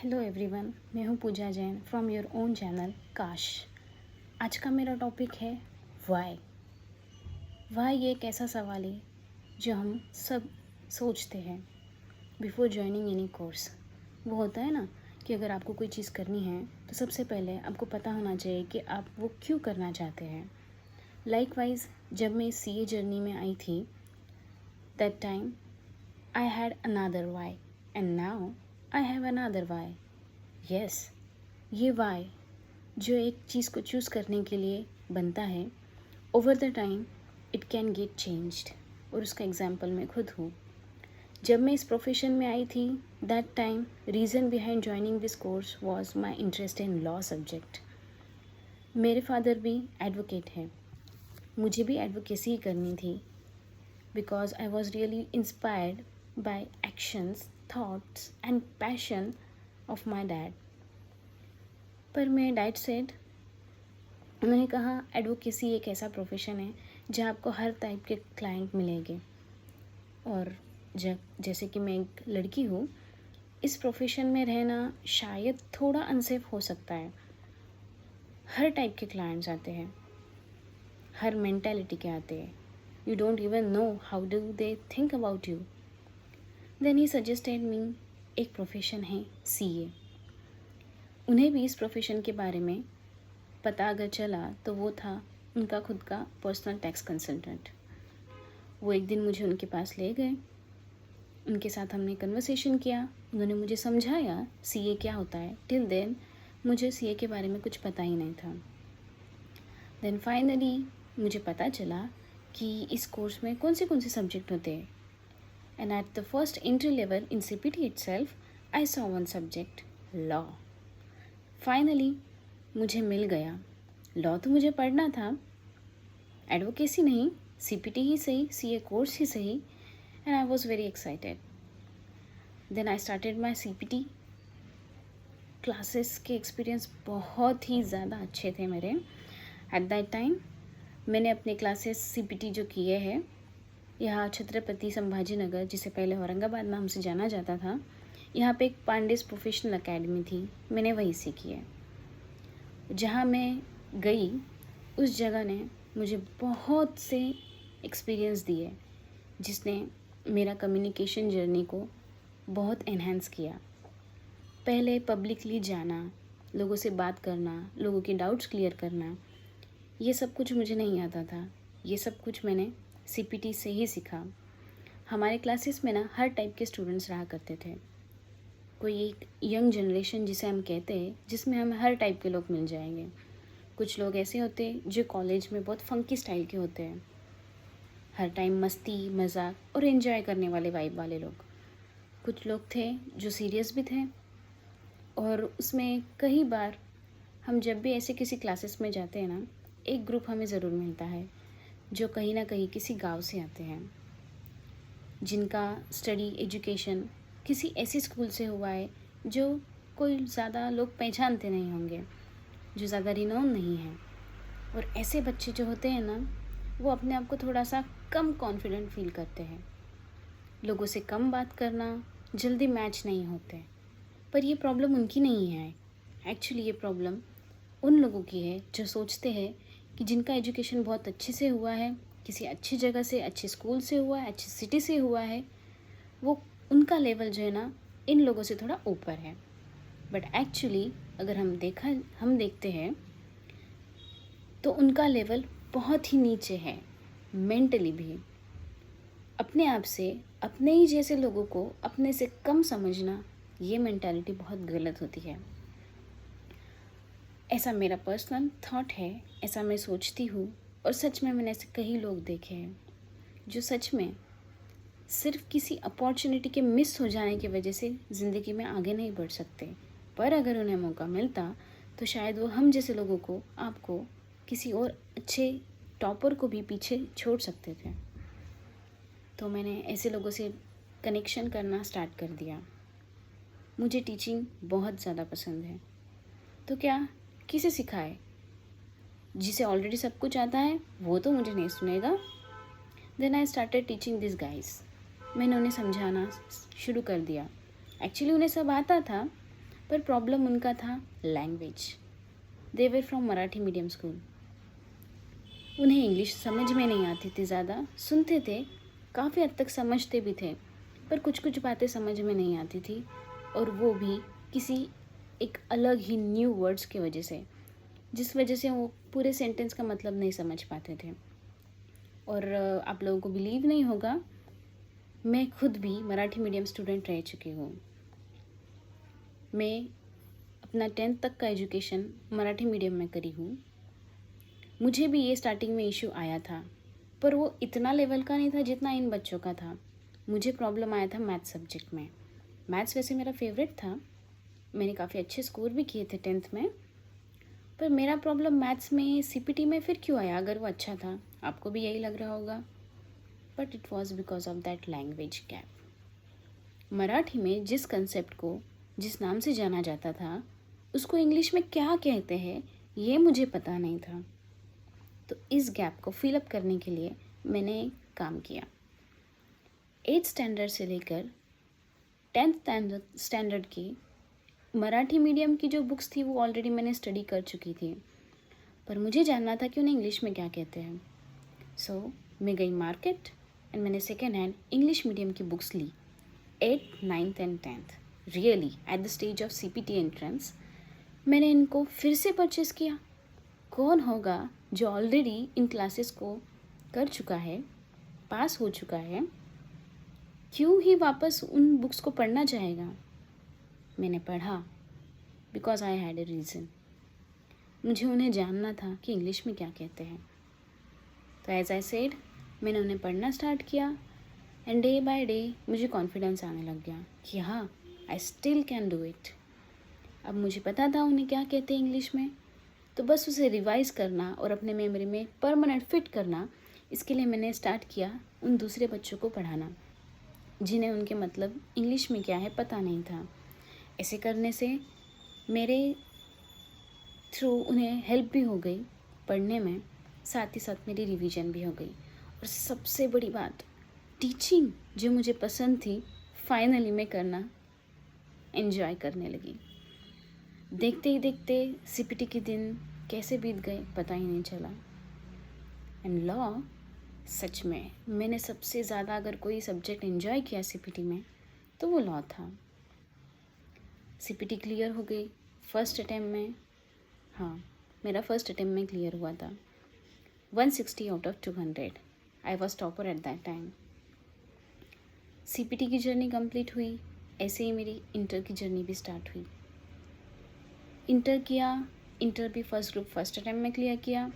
Hello everyone, मैं हूँ Pooja Jain from your own channel Kaash. आज का मेरा टॉपिक है वाई। वाई ये एक ऐसा सवाल है जो हम सब सोचते हैं बिफोर ज्वाइनिंग एनी कोर्स। वो होता है ना कि अगर आपको कोई चीज़ करनी है तो सबसे पहले आपको पता होना चाहिए कि आप वो क्यों करना चाहते हैं। लाइकवाइज जब मैं सीए जर्नी में आई थी, that time I had another why and now I have another why. Yes, ये वाई जो एक चीज़ को चूज़ करने के लिए बनता है, over the time it can get changed. और उसका एग्जाम्पल मैं खुद हूँ। जब मैं इस प्रोफेशन में आई थी, that time reason behind joining this course was my interest in law subject. मेरे फादर भी एडवोकेट हैं, मुझे भी एडवोकेसी करनी थी because I was really inspired by actions, thoughts and passion of my dad. पर मैं डैड सेड, उन्होंने कहा एडवोकेसी एक ऐसा प्रोफेशन है जहाँ आपको हर टाइप के क्लाइंट मिलेंगे। और जैसे कि मैं एक लड़की हूँ, इस प्रोफेशन में रहना शायद थोड़ा अनसेफ हो सकता है। हर टाइप के क्लाइंट्स आते हैं, हर मेंटालिटी के आते हैं। You don't even know how do they think about you. Then he suggested me एक प्रोफेशन है सीए। उन्हें भी इस प्रोफेशन के बारे में पता अगर चला तो वो था उनका खुद का पर्सनल टैक्स कंसल्टेंट। वो एक दिन मुझे उनके पास ले गए, उनके साथ हमने कन्वर्सेशन किया, उन्होंने मुझे समझाया सीए क्या होता है। टिल देन मुझे सीए के बारे में कुछ पता ही नहीं था। देन फाइनली मुझे पता चला कि इस कोर्स में कौन से सब्जेक्ट होते हैं। And at the first entry level in CPT itself I saw one subject, law. Finally मुझे मिल गया। लॉ तो मुझे पढ़ना था, एडवोकेसी नहीं, सीपीटी ही सही, सीए कोर्स ही सही। And I was very excited. Then I started my CPT classes के एक्सपीरियंस बहुत ही ज़्यादा अच्छे थे मेरे। एट दैट टाइम मैंने अपने क्लासेस सीपीटी जो किए हैं यहाँ छत्रपति संभाजी नगर, जिसे पहले औरंगाबाद नाम से जाना जाता था, यहाँ पे एक पांडेस प्रोफेशनल एकेडमी थी, मैंने वहीं सीखी है। जहाँ मैं गई उस जगह ने मुझे बहुत से एक्सपीरियंस दिए जिसने मेरा कम्युनिकेशन जर्नी को बहुत एनहांस किया। पहले पब्लिकली जाना, लोगों से बात करना, लोगों के डाउट्स क्लियर करना, ये सब कुछ मुझे नहीं आता था। ये सब कुछ मैंने सीपीटी से ही सीखा। हमारे क्लासेस में ना हर टाइप के स्टूडेंट्स रहा करते थे। कोई एक यंग जनरेशन जिसे हम कहते हैं, जिसमें हमें हर टाइप के लोग मिल जाएंगे। कुछ लोग ऐसे होते हैं जो कॉलेज में बहुत फंकी स्टाइल के होते हैं, हर टाइम मस्ती मजाक और एंजॉय करने वाले वाइब वाले लोग। कुछ लोग थे जो सीरियस भी थे, और उसमें कई बार हम जब भी ऐसे किसी क्लासेस में जाते हैं ना, एक ग्रुप हमें ज़रूर मिलता है जो कहीं ना कहीं किसी गांव से आते हैं, जिनका स्टडी एजुकेशन किसी ऐसे स्कूल से हुआ है जो कोई ज़्यादा लोग पहचानते नहीं होंगे, जो ज़्यादा रिनोन नहीं है। और ऐसे बच्चे जो होते हैं ना, वो अपने आप को थोड़ा सा कम कॉन्फिडेंट फील करते हैं, लोगों से कम बात करना, जल्दी मैच नहीं होते। पर ये प्रॉब्लम उनकी नहीं है, एक्चुअली ये प्रॉब्लम उन लोगों की है जो सोचते हैं कि जिनका एजुकेशन बहुत अच्छे से हुआ है, किसी अच्छी जगह से, अच्छे स्कूल से हुआ है, अच्छी सिटी से हुआ है, वो उनका लेवल जो है ना इन लोगों से थोड़ा ऊपर है। बट एक्चुअली अगर हम देखते हैं तो उनका लेवल बहुत ही नीचे है, मेंटली भी। अपने आप से, अपने ही जैसे लोगों को अपने से कम समझना, ये मेंटालिटी बहुत गलत होती है। ऐसा मेरा पर्सनल थॉट है, ऐसा मैं सोचती हूँ। और सच में मैंने ऐसे कई लोग देखे हैं जो सच में सिर्फ किसी अपॉर्चुनिटी के मिस हो जाने की वजह से ज़िंदगी में आगे नहीं बढ़ सकते। पर अगर उन्हें मौका मिलता तो शायद वो हम जैसे लोगों को, आपको, किसी और अच्छे टॉपर को भी पीछे छोड़ सकते थे। तो मैंने ऐसे लोगों से कनेक्शन करना स्टार्ट कर दिया। मुझे टीचिंग बहुत ज़्यादा पसंद है, तो क्या किसे सिखाए? जिसे ऑलरेडी सब कुछ आता है वो तो मुझे नहीं सुनेगा। Then I started teaching this guys. मैंने उन्हें समझाना शुरू कर दिया। एक्चुअली उन्हें सब आता था, पर प्रॉब्लम उनका था language. They were from Marathi medium school. उन्हें इंग्लिश समझ में नहीं आती थी ज़्यादा, सुनते थे, काफ़ी हद तक समझते भी थे, पर कुछ कुछ बातें समझ में नहीं आती थी, और वो भी किसी एक अलग ही न्यू वर्ड्स की वजह से, जिस वजह से वो पूरे सेंटेंस का मतलब नहीं समझ पाते थे। और आप लोगों को बिलीव नहीं होगा, मैं खुद भी मराठी मीडियम स्टूडेंट रह चुकी हूँ। मैं अपना 10th तक का एजुकेशन मराठी मीडियम में करी हूँ। मुझे भी ये स्टार्टिंग में इशू आया था, पर वो इतना लेवल का नहीं था जितना इन बच्चों का था। मुझे प्रॉब्लम आया था मैथ्स सब्जेक्ट में। मैथ्स वैसे मेरा फेवरेट था, मैंने काफ़ी अच्छे स्कोर भी किए थे 10th में, पर मेरा प्रॉब्लम मैथ्स में सीपीटी में फिर क्यों आया अगर वो अच्छा था? आपको भी यही लग रहा होगा, but it was because of that language gap. Marathi में जिस कंसेप्ट को जिस नाम से जाना जाता था, उसको इंग्लिश में क्या कहते हैं ये मुझे पता नहीं था। तो इस गैप को फिलअप करने के लिए मैंने काम किया। 8th स्टैंडर्ड से लेकर 10th स्टैंडर्ड की मराठी मीडियम की जो बुक्स थी वो ऑलरेडी मैंने स्टडी कर चुकी थी, पर मुझे जानना था कि उन्हें इंग्लिश में क्या कहते हैं। सो मैं गई मार्केट एंड मैंने सेकेंड हैंड इंग्लिश मीडियम की बुक्स ली। 8th 9th and 10th really at the stage of CPT entrance मैंने इनको फिर से परचेज़ किया। कौन होगा जो ऑलरेडी इन क्लासेस को कर चुका है, पास हो चुका है, क्यों ही वापस उन बुक्स को पढ़ना चाहेगा? मैंने पढ़ा because I had a reason. मुझे उन्हें जानना था कि इंग्लिश में क्या कहते हैं। तो एज आई सेड, मैंने उन्हें पढ़ना स्टार्ट किया एंड डे बाय डे मुझे कॉन्फिडेंस आने लग गया कि हाँ, I still can do it. अब मुझे पता था उन्हें क्या कहते हैं इंग्लिश में, तो बस उसे रिवाइज़ करना और अपने मेमोरी में परमानेंट फिट करना, इसके लिए मैंने स्टार्ट किया उन दूसरे बच्चों को पढ़ाना जिन्हें उनके मतलब इंग्लिश में क्या है पता नहीं था। ऐसे करने से मेरे थ्रू उन्हें हेल्प भी हो गई पढ़ने में, साथ ही साथ मेरी रिवीजन भी हो गई। और सबसे बड़ी बात, टीचिंग जो मुझे पसंद थी, फाइनली मैं करना एंजॉय करने लगी। देखते ही देखते सीपीटी के दिन कैसे बीत गए पता ही नहीं चला। एंड लॉ, सच में मैंने सबसे ज़्यादा अगर कोई सब्जेक्ट एंजॉय किया सीपीटी में तो वो लॉ था। सीपीटी क्लियर हो गई फर्स्ट अटैम्प्ट में। हाँ, मेरा फर्स्ट अटैम्प्ट में क्लियर हुआ था। 160 out of 200। I was topper at that time. CPT की जर्नी कंप्लीट हुई, ऐसे ही मेरी इंटर की जर्नी भी स्टार्ट हुई। इंटर किया, इंटर भी फर्स्ट ग्रुप फर्स्ट अटैम्प्ट में क्लियर किया।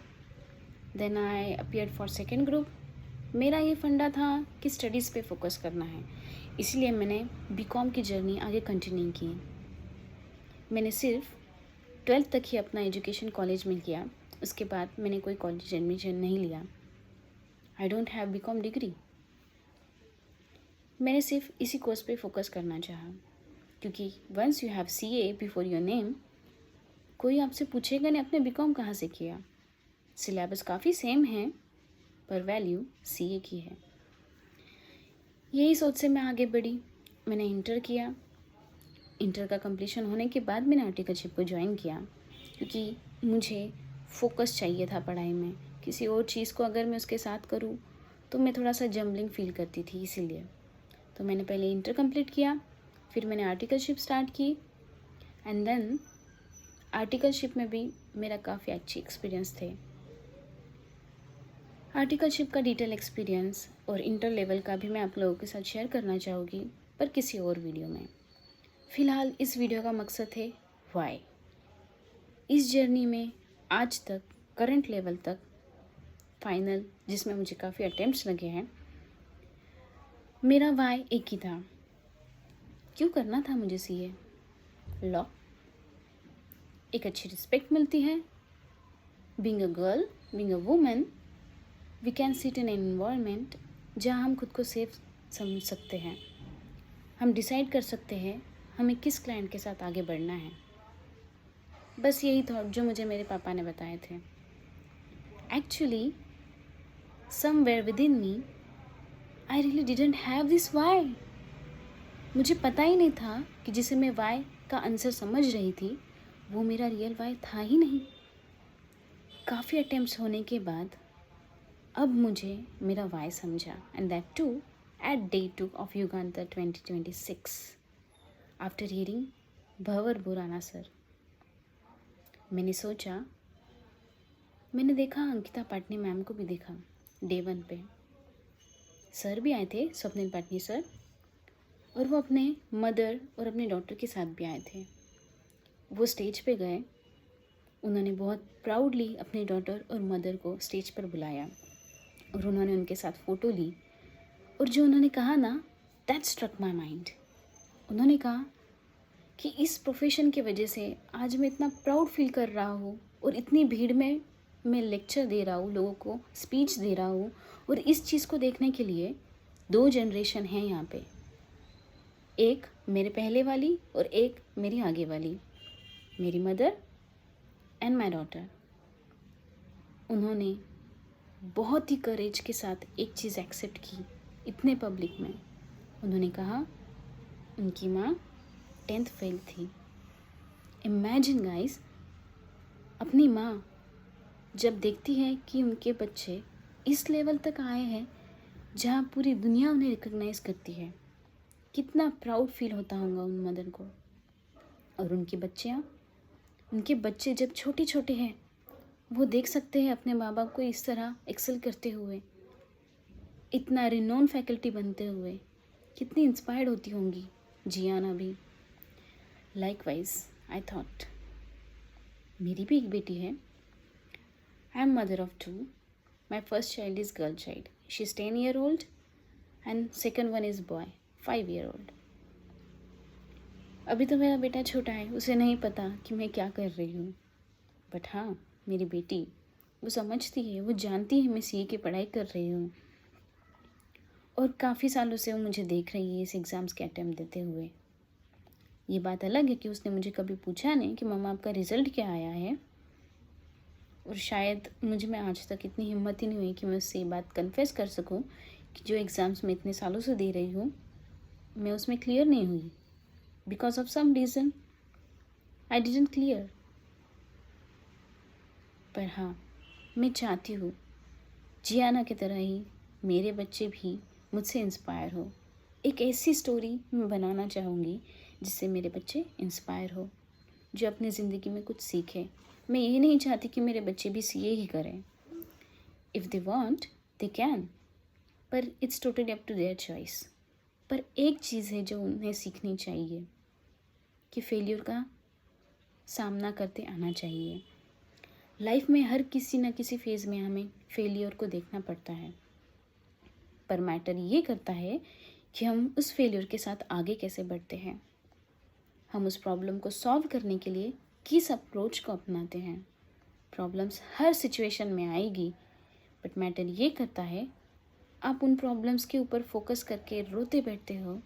Then I appeared for second group. मेरा ये फंडा था कि स्टडीज़ पे फोकस करना है, इसलिए मैंने बीकॉम की जर्नी आगे कंटिन्यू की। मैंने सिर्फ 12th तक ही अपना एजुकेशन कॉलेज में किया, उसके बाद मैंने कोई कॉलेज एडमिशन नहीं लिया। I don't have BCom degree. मैंने सिर्फ इसी कोर्स पे फोकस करना चाहा, क्योंकि once you have CA before your name, कोई आपसे पूछेगा नहीं आपने बीकॉम कहाँ से किया। सिलेबस काफ़ी सेम है, पर वैल्यू सीए की है। यही सोच से मैं आगे बढ़ी। मैंने इंटर किया। इंटर का कंप्लीशन होने के बाद मैंने आर्टिकलशिप को ज्वाइन किया, क्योंकि मुझे फोकस चाहिए था पढ़ाई में। किसी और चीज़ को अगर मैं उसके साथ करूँ तो मैं थोड़ा सा जम्बलिंग फील करती थी, इसीलिए तो मैंने पहले इंटर कंप्लीट किया, फिर मैंने आर्टिकलशिप स्टार्ट की एंड देन आर्टिकलशिप में भी मेरा काफ़ी अच्छी एक्सपीरियंस थे। आर्टिकलशिप का डिटेल एक्सपीरियंस और इंटर लेवल का भी मैं आप लोगों के साथ शेयर करना चाहूँगी, पर किसी और वीडियो में। फ़िलहाल इस वीडियो का मकसद है वाई। इस जर्नी में आज तक करंट लेवल तक फाइनल, जिसमें मुझे काफ़ी अटेम्प्ट्स लगे हैं, मेरा वाई एक ही था। क्यों करना था मुझे सीए? लॉ, एक अच्छी रिस्पेक्ट मिलती है। Being a girl, being a women, we can sit in an environment जहाँ हम खुद को सेफ समझ सकते हैं। हम डिसाइड कर सकते हैं हमें किस क्लाइंट के साथ आगे बढ़ना है। बस यही थॉट जो मुझे मेरे पापा ने बताए थे। Actually somewhere within me I really didn't have this why. मुझे पता ही नहीं था कि जिसे मैं वाई का आंसर समझ रही थी, वो मेरा रियल वाई था ही नहीं। काफ़ी अटेम्प्ट्स होने के बाद अब मुझे मेरा वाई समझा, and that too at day 2 of Yugantar 2026 after hearing Bhanwar Burana sir. मैंने सोचा, मैंने देखा अंकिता पाटनी मैम को भी देखा डे 1 पे। सर भी आए थे, स्वप्निल पाटनी सर, और वो अपने मदर और अपने डॉटर के साथ भी आए थे। वो स्टेज पे गए, उन्होंने बहुत प्राउडली अपने डॉटर और मदर को स्टेज पर बुलाया और उन्होंने उनके साथ फ़ोटो ली। और जो उन्होंने कहा ना, दैट स्ट्रक माई माइंड। उन्होंने कहा कि इस प्रोफेशन की वजह से आज मैं इतना प्राउड फील कर रहा हूँ और इतनी भीड़ में मैं लेक्चर दे रहा हूँ, लोगों को स्पीच दे रहा हूँ, और इस चीज़ को देखने के लिए 2 जनरेशन हैं यहाँ पे, एक मेरे पहले वाली और एक मेरी आगे वाली, मेरी मदर एंड माई डॉटर। उन्होंने बहुत ही करेज के साथ एक चीज़ एक्सेप्ट की इतने पब्लिक में। उन्होंने कहा उनकी माँ 10th फेल थी। इमेजिन गाइस, अपनी माँ जब देखती है कि उनके बच्चे इस लेवल तक आए हैं जहाँ पूरी दुनिया उन्हें रिकग्नाइज़ करती है, कितना प्राउड फील होता होगा उन मदर को। और उनके बच्चे जब छोटे छोटे हैं, वो देख सकते हैं अपने माँ बाप को इस तरह एक्सेल करते हुए, इतना रिनोन फैकल्टी बनते हुए, कितनी इंस्पायर्ड होती होंगी जियाना भी। लाइकवाइज आई थॉट मेरी भी एक बेटी है। I am mother of 2. My first child is girl child, she is 10 year old and second one is boy 5 year old. अभी तो मेरा बेटा छोटा है, उसे नहीं पता कि मैं क्या कर रही हूँ, बट हाँ, मेरी बेटी वो समझती है, वो जानती है मैं सीए की पढ़ाई कर रही हूँ, और काफ़ी सालों से वो मुझे देख रही है इस एग्ज़ाम्स के अटैम्प्ट देते हुए। ये बात अलग है कि उसने मुझे कभी पूछा नहीं कि मम्मा आपका रिज़ल्ट क्या आया है, और शायद मुझ में आज तक इतनी हिम्मत ही नहीं हुई कि मैं उससे ये बात कन्फेस कर सकूं कि जो एग्ज़ाम्स मैं इतने सालों से दे रही हूँ मैं उसमें क्लियर नहीं हुई, because of some reason I didn't clear. पर हाँ, मैं चाहती हूँ जियाना की तरह ही मेरे बच्चे भी मुझसे इंस्पायर हो। एक ऐसी स्टोरी मैं बनाना चाहूँगी जिससे मेरे बच्चे इंस्पायर हो, जो अपनी ज़िंदगी में कुछ सीखें। मैं ये नहीं चाहती कि मेरे बच्चे भी सीए ही करें। If they want they can, पर it's totally up to their choice. पर एक चीज़ है जो उन्हें सीखनी चाहिए कि फेलियर का सामना करते आना चाहिए। लाइफ में हर किसी न किसी फेज़ में हमें फेलियर को देखना पड़ता है, पर मैटर ये करता है कि हम उस फेलियर के साथ आगे कैसे बढ़ते हैं, हम उस प्रॉब्लम को सॉल्व करने के लिए किस अप्रोच को अपनाते हैं। प्रॉब्लम्स हर सिचुएशन में आएगी, बट मैटर ये करता है आप उन प्रॉब्लम्स के ऊपर फोकस करके रोते बैठते हो,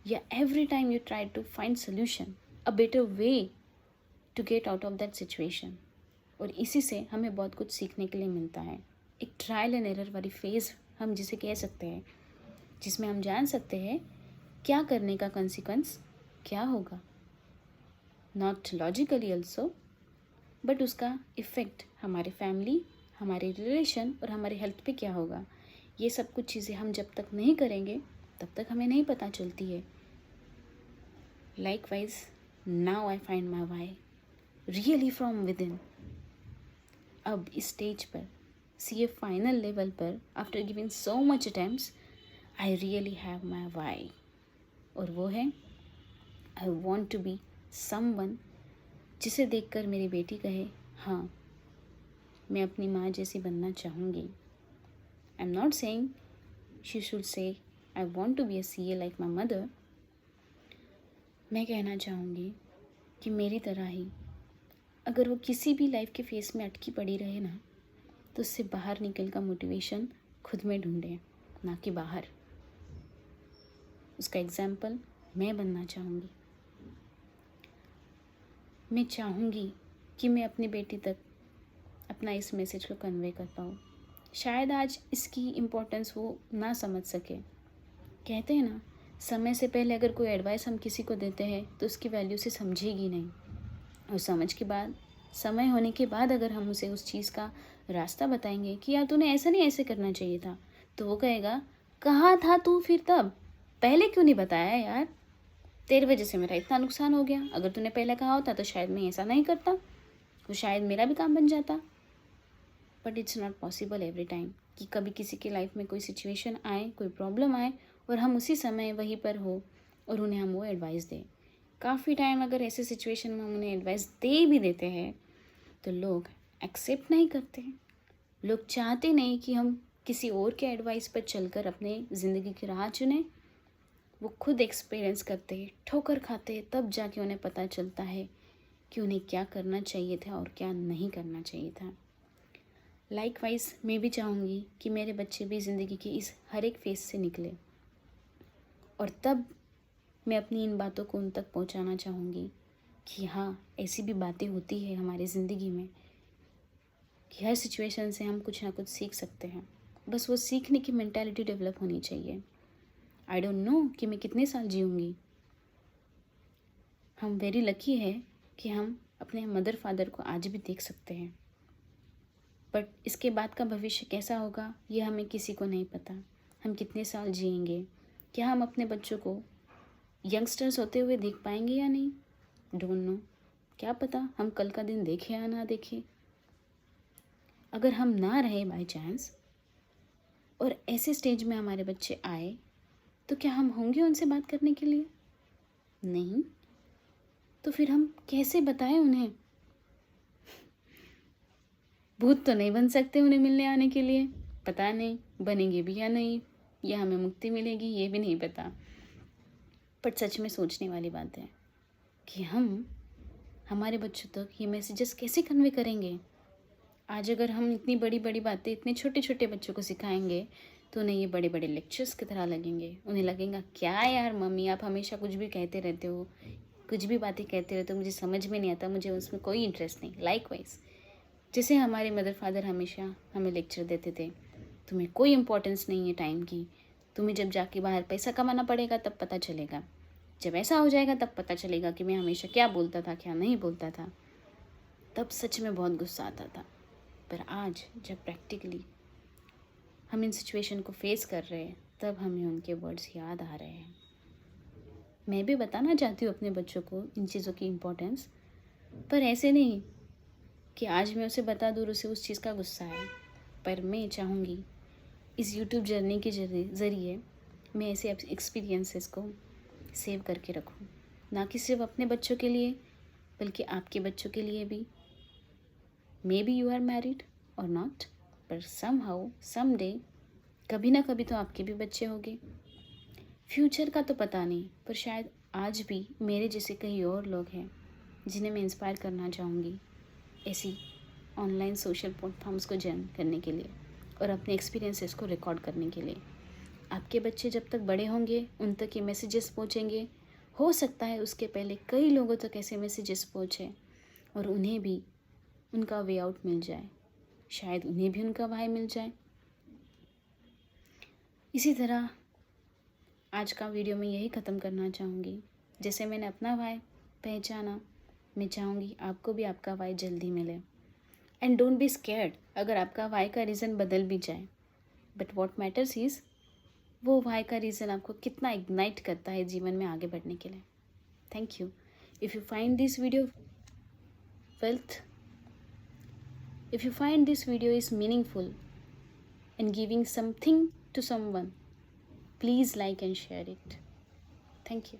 या every time you try to find solution, a better way to get out of that situation. और इसी से हमें बहुत कुछ सीखने के लिए मिलता है। एक ट्रायल एंड एरर वाली फेज़ हम जिसे कह सकते हैं, जिसमें हम जान सकते हैं क्या करने का कंसिक्वेंस क्या होगा, नॉट लॉजिकली ऑल्सो, बट उसका इफ़ेक्ट हमारे फैमिली, हमारे रिलेशन और हमारे हेल्थ पे क्या होगा। ये सब कुछ चीज़ें हम जब तक नहीं करेंगे तब तक हमें नहीं पता चलती है। Likewise now I find my why really from within. अब इस स्टेज पर सीए फाइनल लेवल पर after giving so much attempts I really have my why, और वो है I want to be someone जिसे देखकर मेरी बेटी कहे हाँ, मैं अपनी माँ जैसी बनना चाहूँगी। I am not saying she should say I want to be a CA like my mother. मैं कहना चाहूँगी कि मेरी तरह ही अगर वो किसी भी लाइफ के फेस में अटकी पड़ी रहे ना, तो उससे बाहर निकल का मोटिवेशन खुद में ढूंढे, ना कि बाहर। उसका एग्जाम्पल मैं बनना चाहूँगी। मैं चाहूँगी कि मैं अपनी बेटी तक अपना इस मैसेज को कन्वे कर पाऊँ। शायद आज इसकी इम्पोर्टेंस वो ना समझ सके। कहते हैं ना, समय से पहले अगर कोई एडवाइस हम किसी को देते हैं तो उसकी वैल्यू से समझेगी नहीं, और समझ के बाद, समय होने के बाद अगर हम उसे उस चीज़ का रास्ता बताएंगे कि यार तूने ऐसा नहीं ऐसे करना चाहिए था, तो वो कहेगा कहाँ था तू फिर तब, पहले क्यों नहीं बताया यार, तेरी वजह से मेरा इतना नुकसान हो गया, अगर तूने पहले कहा होता तो शायद मैं ऐसा नहीं करता, तो शायद मेरा भी काम बन जाता। But it's not possible every time कि कभी किसी की लाइफ में कोई सिचुएशन आए, कोई प्रॉब्लम आए और हम उसी समय वहीं पर हो और उन्हें हम वो एडवाइस दें। काफ़ी टाइम अगर ऐसे सिचुएशन में हम उन्हें एडवाइस दे भी देते हैं तो लोग एक्सेप्ट नहीं करते हैं। लोग चाहते नहीं कि हम किसी और के एडवाइस पर चलकर अपने ज़िंदगी की राह चुनें। वो खुद एक्सपीरियंस करते, ठोकर खाते, तब जाके उन्हें पता चलता है कि उन्हें क्या करना चाहिए था और क्या नहीं करना चाहिए था। लाइकवाइज मैं भी चाहूँगी कि मेरे बच्चे भी ज़िंदगी की इस हर एक फेस से निकले, और तब मैं अपनी इन बातों को उन तक पहुँचाना चाहूँगी कि हाँ, ऐसी भी बातें होती है हमारी ज़िंदगी में कि हर सिचुएशन से हम कुछ ना कुछ सीख सकते हैं। बस वो सीखने की मेंटालिटी डेवलप होनी चाहिए। आई डोंट नो कि मैं कितने साल जीऊँगी। हम वेरी लकी है कि हम अपने मदर फादर को आज भी देख सकते हैं, बट इसके बाद का भविष्य कैसा होगा ये हमें किसी को नहीं पता। हम कितने साल जिएंगे, क्या हम अपने बच्चों को यंगस्टर्स होते हुए देख पाएंगे या नहीं, डोंट नो। क्या पता हम कल का दिन देखें या ना देखें। अगर हम ना रहे बाय चांस और ऐसे स्टेज में हमारे बच्चे आए तो क्या हम होंगे उनसे बात करने के लिए? नहीं। तो फिर हम कैसे बताएं उन्हें? भूत तो नहीं बन सकते उन्हें मिलने आने के लिए, पता नहीं बनेंगे भी या नहीं, या हमें मुक्ति मिलेगी ये भी नहीं पता। पर सच में सोचने वाली बात है कि हम हमारे बच्चों तक ये मैसेजेस कैसे कन्वे करेंगे। आज अगर हम इतनी बड़ी बड़ी बातें इतने छोटे छोटे बच्चों को सिखाएंगे तो उन्हें ये बड़े बड़े लेक्चर्स की तरह लगेंगे। उन्हें लगेगा क्या यार मम्मी आप हमेशा कुछ भी कहते रहते हो, कुछ भी बातें कहते रहते हो, मुझे समझ में नहीं आता, मुझे उसमें कोई इंटरेस्ट नहीं। लाइकवाइज जैसे हमारे मदर फादर हमेशा हमें लेक्चर देते थे, तुम्हें कोई इम्पोर्टेंस नहीं है टाइम की, तुम्हें जब जाके बाहर पैसा कमाना पड़ेगा तब पता चलेगा, जब ऐसा हो जाएगा तब पता चलेगा कि मैं हमेशा क्या बोलता था क्या नहीं बोलता था। तब सच में बहुत गुस्सा आता था। पर आज जब प्रैक्टिकली हम इन सिचुएशन को फेस कर रहे हैं तब हमें उनके वर्ड्स याद आ रहे हैं। मैं भी बताना चाहती हूँ अपने बच्चों को इन चीज़ों की इम्पोर्टेंस, पर ऐसे नहीं कि आज मैं उसे बता दूँ उसे उस चीज़ का गुस्सा है। पर मैं चाहूँगी इस यूट्यूब जर्नी के ज़रिए मैं ऐसे एक्सपीरियंसेस को सेव करके रखूँ, ना कि सिर्फ अपने बच्चों के लिए बल्कि आपके बच्चों के लिए भी। Maybe you are married और नॉट, पर सम हाउ सम डे कभी ना कभी तो आपके भी बच्चे होंगे। फ्यूचर का तो पता नहीं, पर शायद आज भी मेरे जैसे कई और लोग हैं जिन्हें मैं इंस्पायर करना चाहूँगी ऐसी ऑनलाइन सोशल प्लेटफॉर्म्स को ज्वाइन करने के लिए और अपने एक्सपीरियंसेस को रिकॉर्ड करने के लिए। आपके बच्चे जब तक बड़े होंगे उन तक ये मैसेजेस पहुँचेंगे। हो सकता है उसके पहले कई लोगों तक ऐसे मैसेजेस पहुँचे और उन्हें भी उनका वे आउट मिल जाए, शायद उन्हें भी उनका वाई मिल जाए। इसी तरह आज का वीडियो मैं यही ख़त्म करना चाहूँगी। जैसे मैंने अपना वाई पहचाना, मैं चाहूँगी आपको भी आपका वाई जल्दी मिले। एंड डोंट बी स्कैर्ड अगर आपका वाई का रीज़न बदल भी जाए, बट वॉट मैटर्स इज़ वो वाई का रीज़न आपको कितना इग्नाइट करता है जीवन में आगे बढ़ने के लिए। Thank you. If you find this video if you find this video is meaningful and giving something to someone, please like and share it. Thank you.